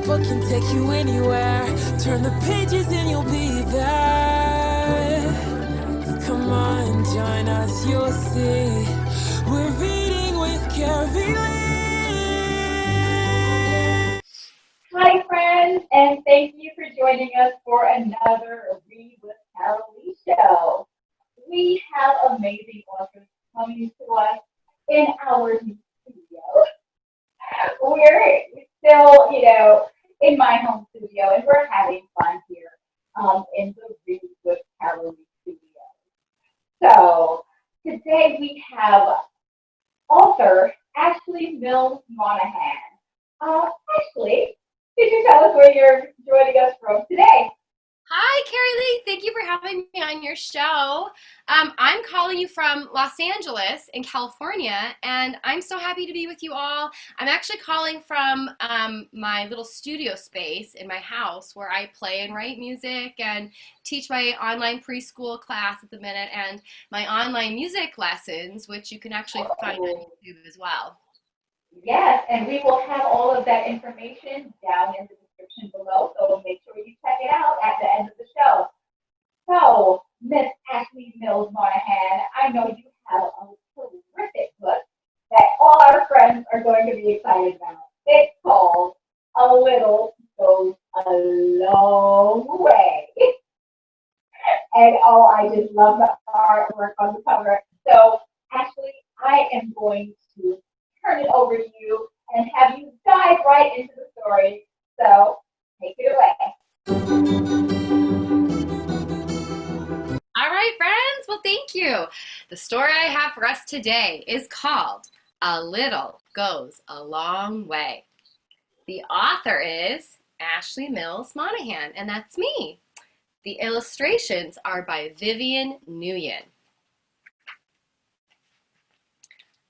book can take you anywhere. Turn the pages and you'll be there. Come on, join us, you'll see. We're reading with Carrie. Hi, friends, and thank you for joining us for another Read with Carolee show. We have amazing authors coming to us in our new studio. We're still, in my home studio, and we're having fun here in the Read with Carolee studio. So today we have author Ashley Mills Monaghan. Ashley, could you tell us where you're joining us from today? Hi, Carrie Lee. Thank you for having me on your show. I'm calling you from Los Angeles in California, and I'm so happy to be with you all. I'm actually calling from my little studio space in my house where I play and write music and teach my online preschool class at the minute and my online music lessons, which you can actually find on YouTube as well. Yes, and we will have all of that information down in the description below, so make sure you check it out at the end of the show. So, Miss Ashley Mills Monaghan, I know you have a terrific book that all our friends are going to be excited about. It's called A Little Goes a Long Way. And oh, I just love the artwork on the cover. So, Ashley, I am going to turn it over to you and have you dive right into the story. So, take it away. All right, friends. Well, thank you. The story I have for us today is called A Little Goes a Long Way. The author is Ashley Mills Monaghan, and that's me. The illustrations are by Vivian Nguyen.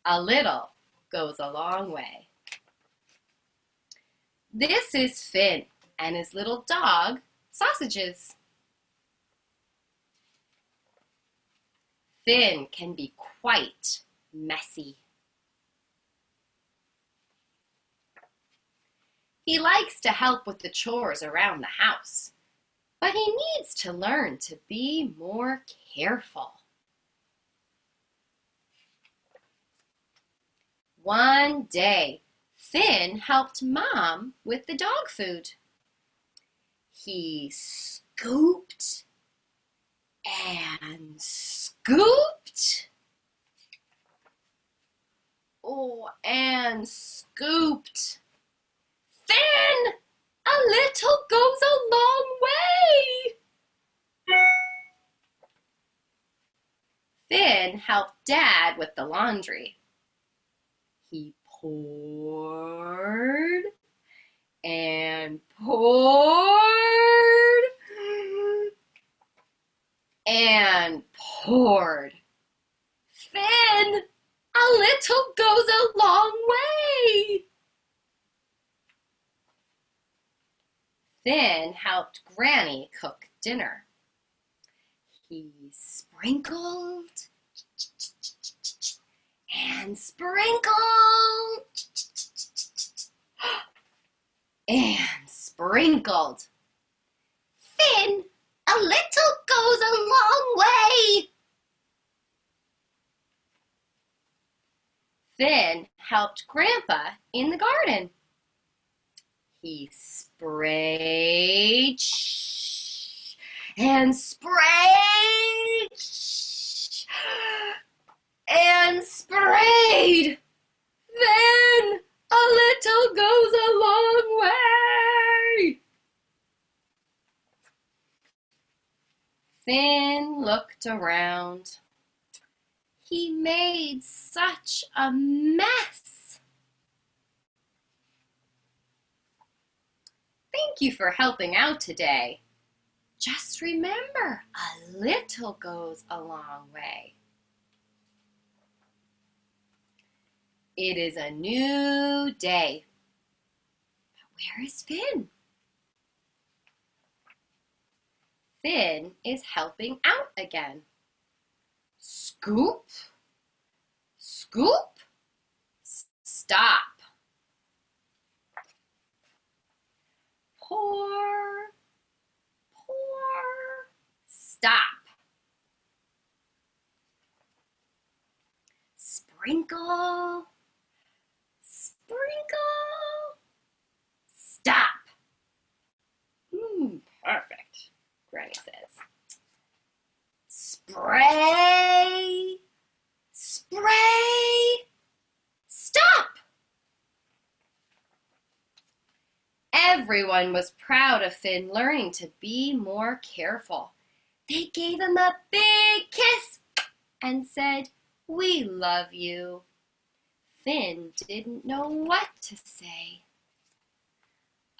A little goes a long way. This is Finn and his little dog, Sausages. Finn can be quite messy. He likes to help with the chores around the house, but he needs to learn to be more careful. One day, Finn helped Mom with the dog food. He scooped and scooped. Oh, and scooped. Finn, a little goes a long way. Finn helped Dad with the laundry. He poured and poured and poured. Finn, a little goes a long way. Finn helped Granny cook dinner. He sprinkled and sprinkled and sprinkled. Finn, a little goes a long way. Finn helped Grandpa in the garden. He sprayed and sprayed and sprayed. Then a little goes a long way. Finn looked around. He made such a mess. Thank you for helping out today. Just remember, a little goes a long way. It is a new day. But where is Finn? Finn is helping out again. Scoop, scoop, stop. Pour, pour, stop. Sprinkle, sprinkle, stop. Perfect, Granny says. Spray, spray, stop. Everyone was proud of Finn learning to be more careful. They gave him a big kiss and said, "We love you." Finn didn't know what to say.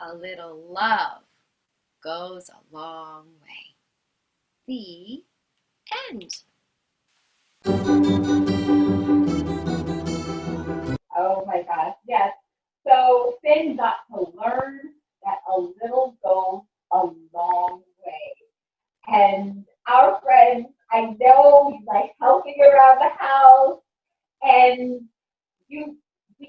A little love goes a long way. The end. Oh my gosh, yes. So Finn got to learn that a little goes a long way. And our friends, I know you like helping around the house, and we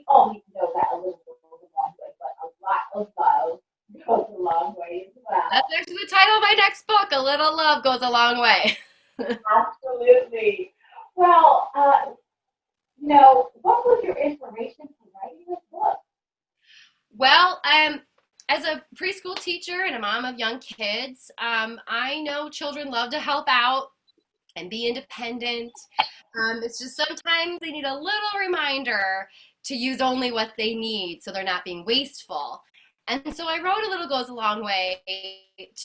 all need to know that a little goes a long way, but a lot of love goes a long way as well. That's actually the title of my next book, A Little Love Goes a Long Way. Absolutely. Well, what was your inspiration for writing this book? Well, as a preschool teacher and a mom of young kids, I know children love to help out and be independent. It's just sometimes they need a little reminder to use only what they need so they're not being wasteful. And so I wrote A Little Goes a Long Way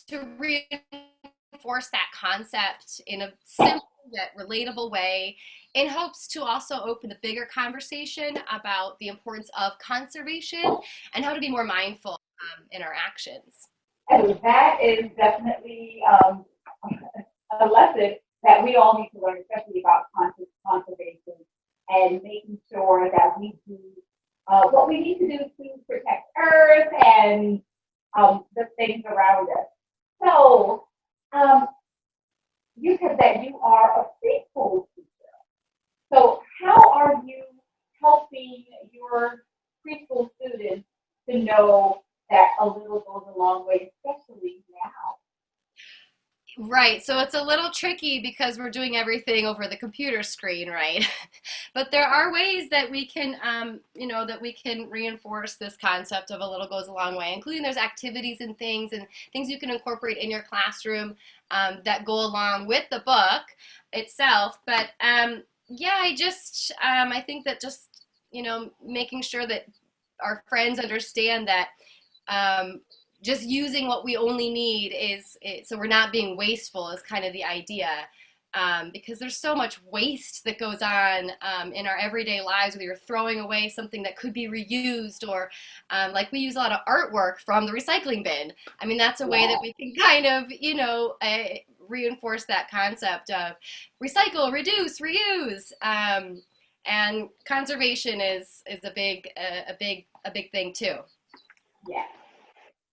to reinforce that concept in a simple yet relatable way in hopes to also open the bigger conversation about the importance of conservation and how to be more mindful in our actions. And that is definitely a lesson that we all need to learn, especially about conservation and making sure that we do what we need to do to protect Earth and the things around us. So, you said that you are a preschool teacher. So, how are you helping your preschool students to know that a little goes a long way, especially now? Right, so it's a little tricky because we're doing everything over the computer screen, right? But there are ways that we can, that we can reinforce this concept of a little goes a long way, including there's activities and things you can incorporate in your classroom that go along with the book itself. But yeah, I think that just, making sure that our friends understand that just using what we only need so we're not being wasteful is kind of the idea. Because there's so much waste that goes on in our everyday lives, whether you're throwing away something that could be reused or like we use a lot of artwork from the recycling bin. I mean, that's a way that we can kind of, reinforce that concept of recycle, reduce, reuse. And conservation is a big thing too. Yeah.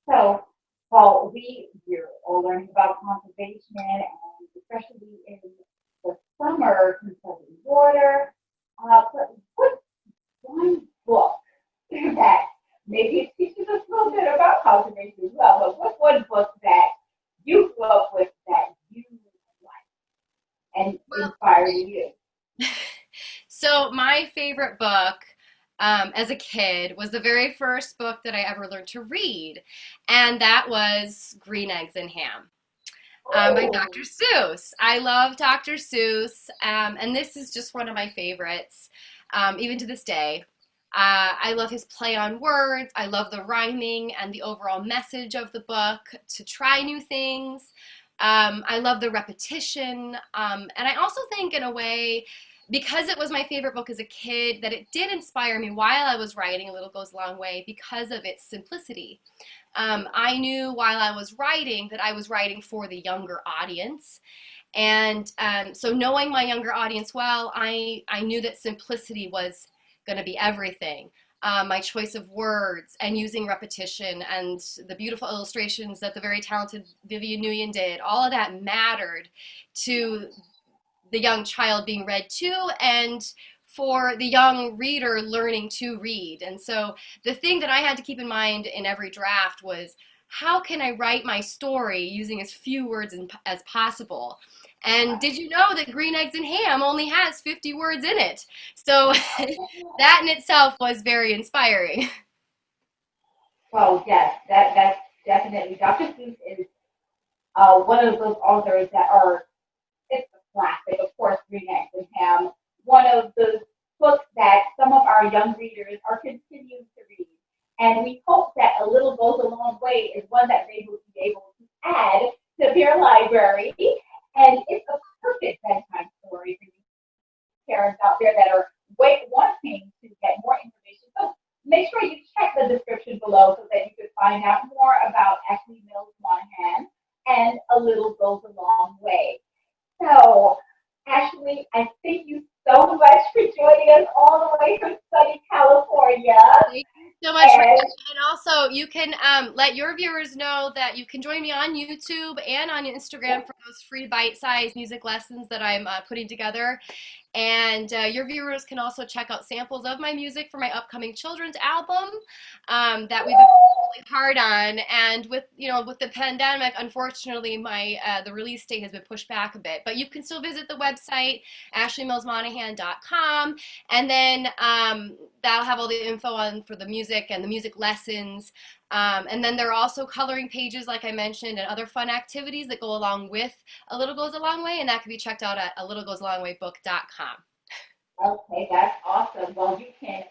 So, well, we're all learning about conservation, and especially in the summer, conserving water. But what's one book that maybe teaches us a little bit about conservation as well? But what's one book that you grew up with that you like and inspired you? So my favorite book as a kid was the very first book that I ever learned to read, and that was Green Eggs and Ham by Dr. Seuss. I love Dr. Seuss, and this is just one of my favorites, even to this day. I love his play on words. I love the rhyming and the overall message of the book, to try new things. I love the repetition, and I also think in a way, because it was my favorite book as a kid, that it did inspire me while I was writing A Little Goes a Long Way because of its simplicity. I knew while I was writing that I was writing for the younger audience. And so knowing my younger audience well, I knew that simplicity was going to be everything. My choice of words and using repetition and the beautiful illustrations that the very talented Vivian Nguyen did, all of that mattered to the young child being read to and for the young reader learning to read. And so the thing that I had to keep in mind in every draft was how can I write my story using as few words as possible? And did you know that green eggs and ham only has 50 words in it? So that in itself was very inspiring. So yes, that's definitely Dr. Seuss is one of those authors that are it's a classic, of course, Green Eggs and Ham. One of the books that some of our young readers are continuing to read. And we hope that A Little Goes a Long Way is one that they will be able to add to their library. And it's a perfect bedtime story for you parents out there that are wanting to get more information. So make sure you check the description below so that you can find out more about Ashley Mills Monaghan and A Little Goes a Long Way. So, Ashley, I thank you so much for joining us all the way from sunny California. Thank you so much for And that. And also, you can let your viewers know that you can join me on YouTube and on Instagram for those free bite-sized music lessons that I'm putting together. And your viewers can also check out samples of my music for my upcoming children's album that we've been working really hard on. And with with the pandemic, unfortunately, my the release date has been pushed back a bit. But you can still visit the website ashleymillsmonaghan.com, and then that'll have all the info on for the music and the music lessons. And then there are also coloring pages, like I mentioned, and other fun activities that go along with A Little Goes a Long Way, and that can be checked out at alittlegoesalongwaybook.com. okay, that's awesome. Well, you can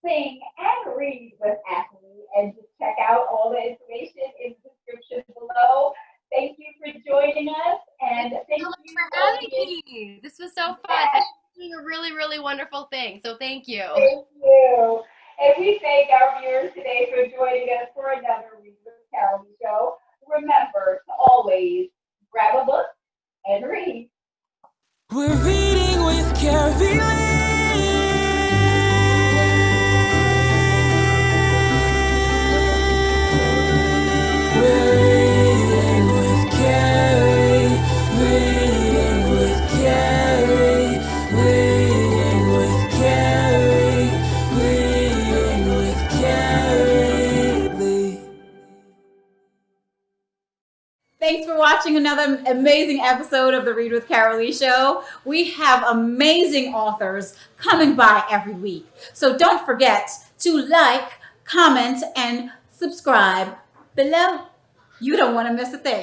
sing and read with Ashley and just check out all the information in the description below. Thank you for joining us and Thank you thank so much you for for having being me. This was so fun. back. Doing a really, really wonderful thing. So thank you. Thank you. And we thank our viewers today for joining us for another Read with Carol show. Remember to always grab a book and read. We're reading with Carrie. We're reading with Carrie. Reading with Carrie. Reading with Carrie. Reading with Carrie. Thanks for watching another amazing episode of the Read with Carolee show. We have amazing authors coming by every week. So don't forget to like, comment, and subscribe below. You don't want to miss a thing.